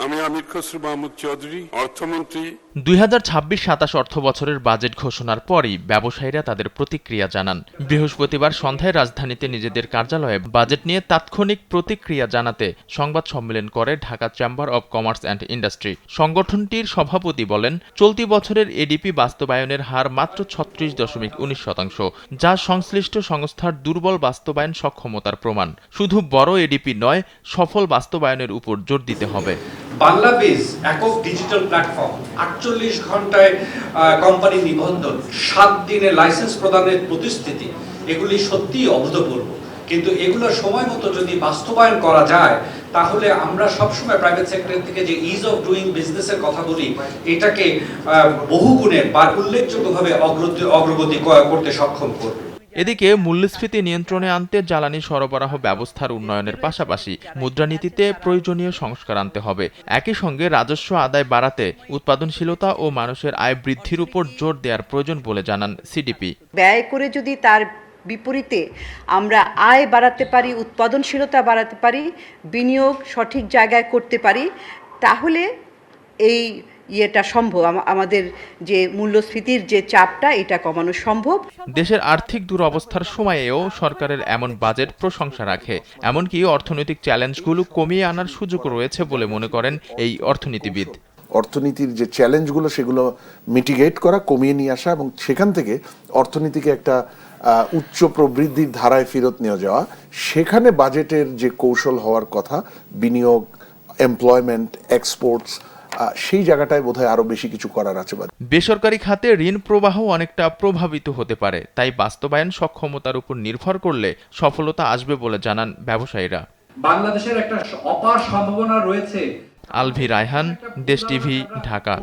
আমি আমির খসরু মাহমুদ চৌধুরী, অর্থমন্ত্রী। 2026-27 অর্থ বছরের বাজেট ঘোষণার পরই ব্যবসায়ীরা তাদের প্রতিক্রিয়া জানান। বৃহস্পতিবার সন্ধ্যায় রাজধানীতে নিজেদের কার্যালয়ে বাজেট নিয়ে তাৎক্ষণিক প্রতিক্রিয়া জানাতে সংবাদ সম্মেলন করে Dhaka chamber of commerce and industry. সংগঠনটির সভাপতি বলেন, চলতি বছরের এডিপি বাস্তবায়নের হার মাত্র 36.19%, যা সংশ্লিষ্ট সংস্থার দুর্বল বাস্তবায়ন সক্ষমতার প্রমাণ। শুধু বড় এডিপি নয়, সফল বাস্তবায়নের উপর জোর দিতে হবে। বাংলাদেশ একক ডিজিটাল প্ল্যাটফর্ম, 48 ঘন্টায় কোম্পানি নিবন্ধন, 7 দিনে লাইসেন্স প্রদানের প্রতিশ্রুতি, এগুলি সত্যিই অভূতপূর্ব। কিন্তু এগুলো সময় মতো যদি বাস্তবায়ন করা যায়, তাহলে আমরা সবসময় প্রাইভেট সেক্টর থেকে যে ইজ অফ ডুইং বিজনেসের কথা বলি, এটাকে বহুগুণে বা উল্লেখযোগ্যভাবে অগ্রগতি করতে সক্ষম করবে। এদিকে মূল্যস্ফীতি নিয়ন্ত্রণে আনতে জ্বালানি সরবরাহ ব্যবস্থার উন্নয়নের পাশাপাশি মুদ্রানীতিতে প্রয়োজনীয় সংস্কার আনতে হবে। একই সঙ্গে রাজস্ব আদায় বাড়াতে উৎপাদনশীলতা ও মানুষের আয় বৃদ্ধির উপর জোর দেওয়ার প্রয়োজন বলে জানান সিডিপি। ব্যয় করে যদি তার বিপরীতে আমরা আয় বাড়াতে পারি, উৎপাদনশীলতা বাড়াতে পারি, বিনিয়োগ সঠিক জায়গায় করতে পারি, তাহলে এই ইয়েটা সম্ভব। আমাদের যে মূল্যস্ফীতির যে চাপটা, এটা কমানো সম্ভব। দেশের আর্থিক দুরবস্থার সময়েও সরকারের এমন বাজেট প্রশংসা রাখে। এমনকি অর্থনৈতিক চ্যালেঞ্জগুলো কমিয়ে আনার সুযোগ রয়েছে বলে মনে করেন এই অর্থনীতিবিদ। অর্থনীতির যে চ্যালেঞ্জগুলো, সেগুলো মিটিগেট করা, কমিয়ে নিয়ে আসা এবং সেখান থেকে অর্থনীতিকে একটা উচ্চ প্রবৃদ্ধির ধারায় ফেরত নিয়ে যাওয়া, সেখানে বাজেটের যে কৌশল হওয়ার কথা, বিনিয়োগ, এমপ্লয়মেন্ট, এক্সপোর্টস, সেই জায়গাটায় বোধহয় আরো বেশি কিছু করার আছে। বেসরকারি খাতে ঋণ প্রবাহ অনেকটা প্রভাবিত হতে পারে, তাই বাস্তবায়ন সক্ষমতার উপর নির্ভর করলে সফলতা আসবে বলে জানান ব্যবসায়ীরা। বাংলাদেশের একটা অপার সম্ভাবনা রয়েছে। আলভি রায়হান, দেশ টিভি, ঢাকা।